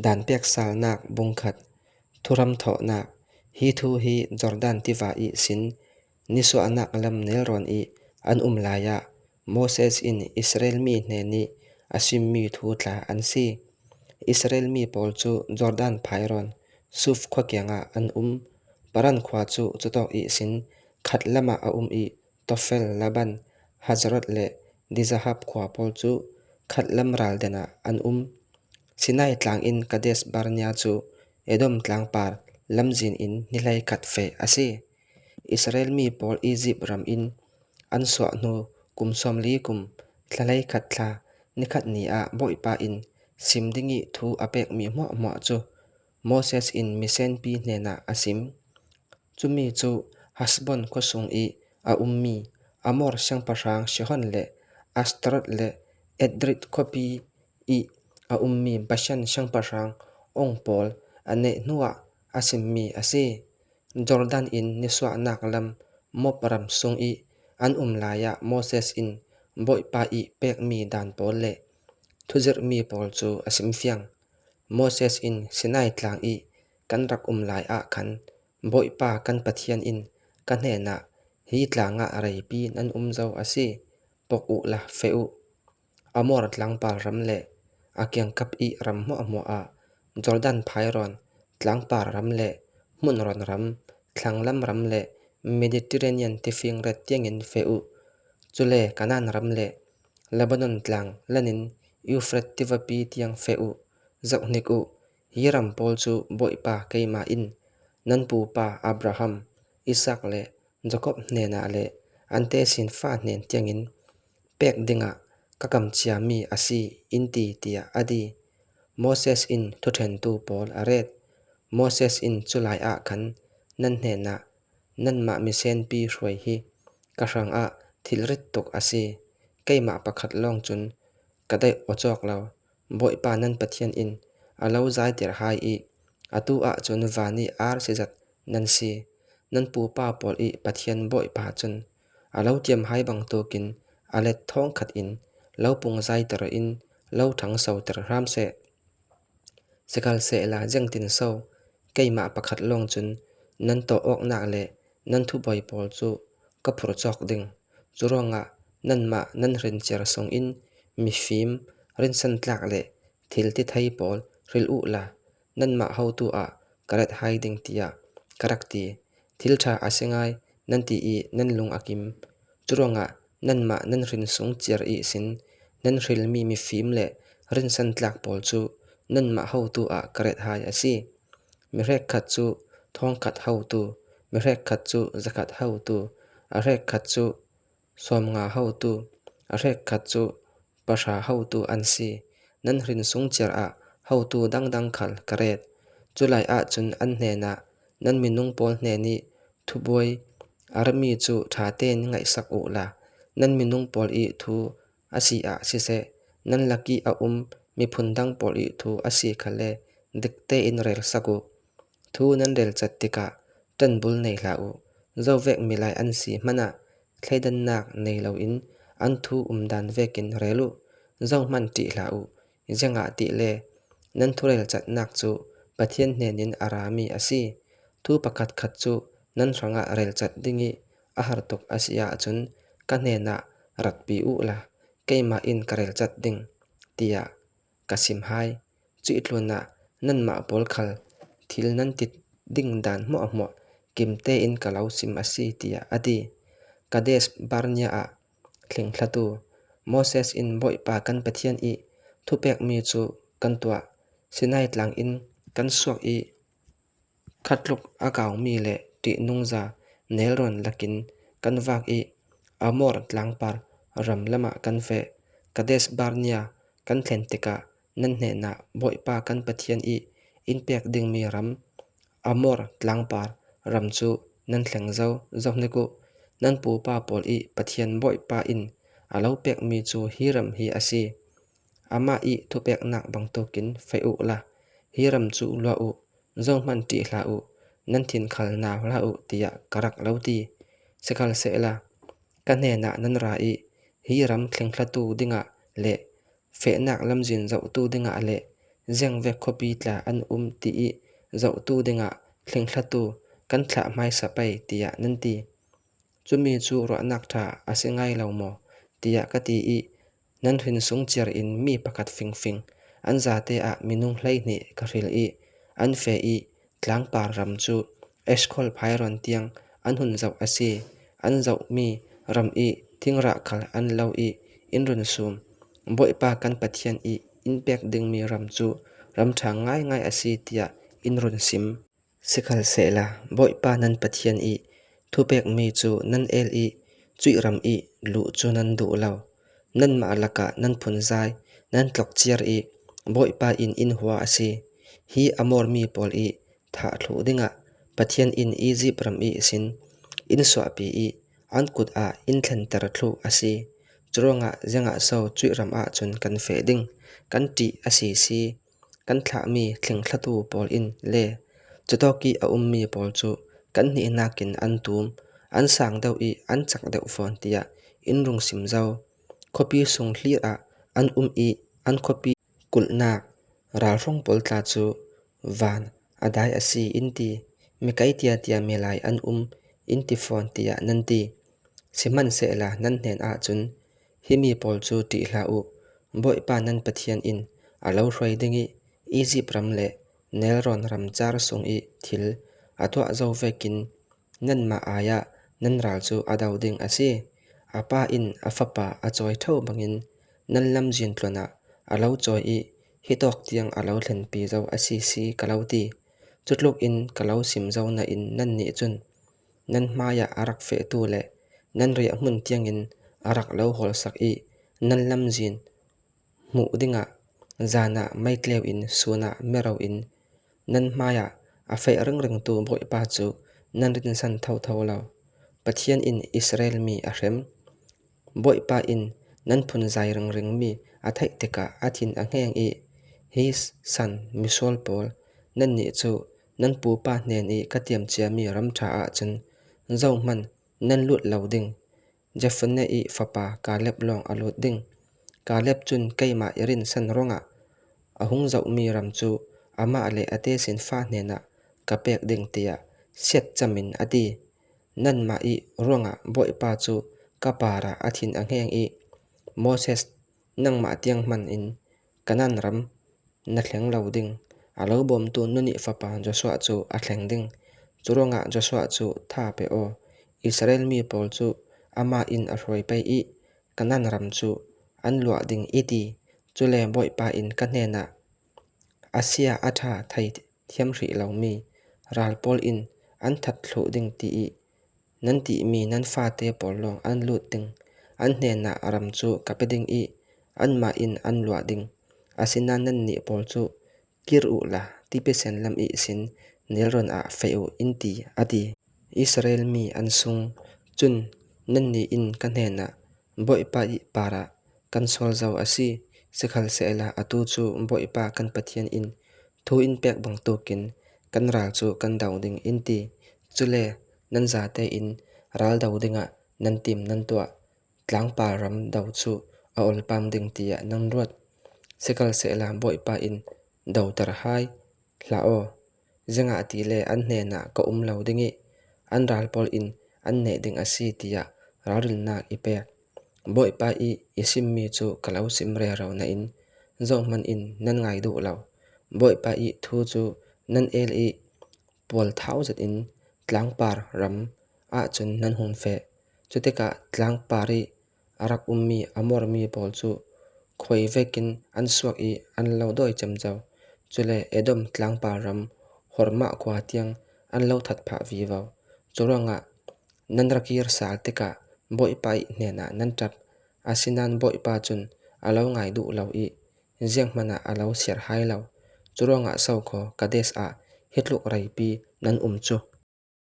ด่านเปียกสาลนักบุงขัดทุรำเถาะนักฮีทูฮีจอร์ดานติวาอีสินนิสวานักลำเนลรอนอีอันลายะโมเสสอินอิสราเอลมีเนนีอาซิมมีทูตลาอันซีอิสราเอลมีปอลจูจอร์ดานไพรอนซูฟขวเกียงอันปรันขวาจูจุตอกอีสินขัดละมาอีตอเฟลลาบันฮัจรัตเลดิซาฮับขวาปอลจูขัดลำรัลเดนาอันสินายตลางอินกาเดสบาร์เนียจูเอดอมตลางปาร์ลำจินอินนิไลขัดเฟอาซีอิสราเอลมีปอลอียิปต์รัมอินอันสวะนูกุมสมลีกุมทลายขัดทลานิขัดนีบ่อยปาอินซิมดิงิทูอเปกมีหมอจูโมเสสอินมิเซนปีเนนาอาซิมจูมีจูฮัสบอนก็สุงอีมีอมอร์ช่างประรางชิฮอนเลอัสตรดเลเอดริดคปีอีมีบัชันช่างประรางองปอลอันเนนัวอาซิมมีอาซีจอร์ดานอินนิสวานักลำมบรัมสุงอีอันลายะโมเสสอินบ่อยปาอีเปกมีดานปอลเลทุจรมีปอลจูอาซิมเฟียงโมเสสอินสินายตลางอีกันรักลายคันบ่อยปากันปะเทียนอินกันเนนะฮีตลางอะไรปีนันเจ้าอาซีปกละเฟอุอมอร์ตลังปาลรัมเลอาเกียงกับอีรัมมัวจอร์ดานไพรอนตลังปารัมเลมุนรอนรัมทลังลำรัมเลเมดิเตอร์เรเนียนที่ฟิงเรตเตียงอินเฟอุจุเลกานานรัมเลเลบานอนตลังลนินยูเฟรตติวปีเตียงเฟอุจักนิกุฮีรัมปอลจูบ่อยปาเกยมาอินนันปูปาอับราฮัมอิสักเลจกบเนนาเลอันเตสินฟ้าเนนเตียงอินเป็กดิงกะกำเชียมีอาซีอินตีเตียอดีโมเสสอินทุเทนตูปอลอาเรตโมเสสอินจุลายคันนันเนนะนันมามิเซนปีรวยฮีกะรังทิลริตตกอาซีเกยมาประคัดลองจุนกะได้อจอกเราบ่อยปานันปะเทียนอินอาเลาใจเตอร์ไฮอีตูจุนวานีอาร์เซจัดนันซีนันปูปาปอลอีปะเทียนบ่อยปาจุนอาเลาเจียมไฮบังโตกินอาเลท้องขัดอินเลาปุงใจเตอร์อินเลาทั้งเสาเตอร์รามเซสกัลเซลาจังตินเศร้าเกยมาประคัดลองจุนนันโตออกนักเลนันทุบอยปอลจูก็ปรจอกดิงจุรองนันมานันรินเจรสงอินมีฟิมรินสันตลักเลทิลติไทยปอลริลอุลานันมาเฮาตูกระเร็ดไฮดิงเตียกรักตีทิลชาอาเซงายนันตีอีนันลุงอากิมจุรองนันมานันรินสงเจรอีสินนันริลมีฟิมเลรินสันตลักปอลจูนันมาเฮาตูกระเร็ดไฮอาซีมิเรกขัดจูท้องขัดเฮาตูมิเรกขัดจูจะขัดเฮาตูอาเรกขัดจูสมงาเฮาตูอาเรกขัดจูภาษาเฮาตูอันซีนันรินสงเจรเฮาตูดังขัลกระเร็ดจุลายจุนอันเนนะนันมินุงปอลเนนีทุบวยอารมีจูชาเตนไงสักอุลานันมินุงปอลอีทูอาซีซิเซนันลักีมีพุนดังปอลอีทูอาซีคัลเลดิกเตอินเรลสักุทูนันเรลจัตติกะตันบุลในลาอุเจ้าเวกมิลายอันซีมันใครดันนักในลาวอินอันทูดันเวกินเรลุเจ้ามันติลาอุยังติเลนันทุเรลจัดนักจูปะเทียนเนนินอารามีอาซีทูประคัดขัดจูนันรังเรลจัดดิงิอาหารตกอาซียาจุนกันเนนะรักปีอุละเกยมาอินกเรลจัดดิงเตียกสิมไฮจุอิตลุนะนันมาปอลคัลทิลนันติดดิ่งดานหมอกิมเตอินกะลาวซิมอาซีเตียอดีกาเดสบาร์เนียคลิงคลาตูโมเสสอินบ่อยปากันปะเทียนอีทุเปกมีจูกันตัวสินายตลังอินกันสวกอีขัดลุกอากาวมีเลตินุงจาเนลรอนลักินกันวากอีอามอร์ตลังปาร์รัมละมากันเฟกาเดสบาร์เนียกันเทนติกานันเนนะบ่อยปากันปะเทียนอีอินเปกดิงมีรัมอามอร์ตลังปาร์รัมจูนันแหลงเจ้านิกุนันปูปาปอลอีปะเทียนบ่อยปาอินอาเลาเป็กมีจูฮีรัมฮีอาซีอามาอีทุเป็กนักบังโตกินไฟอุละฮีรัมจูลาอุเจ้ามันติลาอุนันทินขัลนาวลาอุติยะกรักลาวตีสกัลเซละกันเนนะนันราอีฮีรัมเคลงคลาตูดิงะเลเฟนักลำจินเจ้าตูดิงะเล ziang ve khopi tla an ti I zau tu dinga thlengthla tu kan thla mai sapai tia nan ti chumi chu ro nak tha asingai lo mo tia ka ti I nan hrin sung chiar in mi pakhat fing an zate a minung hlei ni ka hril I an fe I tlang par ram chu eshkol phairon tiang an hun zau ase an zau mi ram I thingra khal an lo I in run sum boipa kan pathian I in pek ding mi ram chu ram tha ngai ase tia in run sim sikhal sela boipa nan pathian I thu pek mi chu nan el I chui ram I lu chu nan du lo nan ma laka nan phun zai nan tlok chiar I boipa in huwa ase hi amor mi pol I tha thlu dinga pathian in Egypt ram I sin in swa pi I an kut a in thlen tar thlu ase chronga zenga so chui ram a chun kan fe ding kan ti ase si kan thla mi thlengthla tu pol in le chutoki a mi pol chu kan ni nakin an tum an sang deuh I an chak deuh fon tia in rung sim zau khopi sung hlir a an I an khopi kulnak ral rong pol tla chu van adai ase in ti mikai tia melai an in ti fon tia nan ti siman se la nan nen a chun himi pol chu ti hla u boipa nan pathian in alo roi dingi Egypt ram le nelron ram char sung I thil atwa zo vekin nan ma aya nan ral chu adau ding ase apa in afapa a choi tho bangin nan lam jin tlona alo choi I hitok tiang alo thlen pi zo ase si kalauti chutluk in kalau sim zo na in nan ni chun nan maya arak fe tu le nan ri mun tiang in arak lo hol sak I nan lam jin mu dinga zana mai tleu in suna merau in nan maya a fe reng tu boipa chu nan rin san thau lo pathian in Israel mi a hrem boipa in nan phun zai reng mi a thai teka athin a ngeng I his san misol pol nan ni chu nan pu pa nen I katiam chia mi ram tha a chun zo man nan lut lo ding Jefne I fapa Kaleb long alut ding Kaleb chun keima irin san ronga ahung zau mi ram chu ama le ate sin fa nena kapek ding tia set chamin ati nan ma I ronga boipa chu kapara athin a ngeng I Moses nang ma tiang man in kanan ram na thleng lo ding alo bom tu nuni fapa Joshua chu a thleng ding churonga Joshua chu tha pe o Israel mi pol chu ama in a roi pai I kanan ram chu an lua ding iti chule boipa in kanena Asia atha thai thiam ri lo mi ral pol in an that thlu ding ti I nan ti mi nan fa te pol long an lut ding an hena ram chu kapeding I an ma in an lua ding asina nan ni pol chu kir u la ti pe sen lam I sin nelron a feu inti ati Israel mi an sung chun nan ni in kanena boipa I para kan sol zau asi sikhal sela atu chu boipa kan pathian in thu in pek bang tokin kan ral chu kan dau ding inti chule nan za te in ral dau dinga nan tim nan tua tlang pa ram dau chu a ol pam ding tia nan ruat sikhal sela boipa in dau tar hai hla o zenga ti le an hne na ka lo dingi an ral pol in an ne ding asi tia raril na ipe boipa I isim mi chu kalau sim re raw na in zo man in nan ngai du lo boipa I thu chu nan el I pol thousand in tlang par ram a chun nan hun fe chuteka tlang pari arak mi amor mi pol chu khoi vekin an suak I an lo doi cham jaw chule edom tlang par ram horma kwa tiang an lo that pha vi waw churonga nan rakir sal teka boipa I hna nan tap asinan boipa chun alo ngai du lo I ziang mana alo ser hai lo churonga sau kho kades a hitluk rai pi nan chu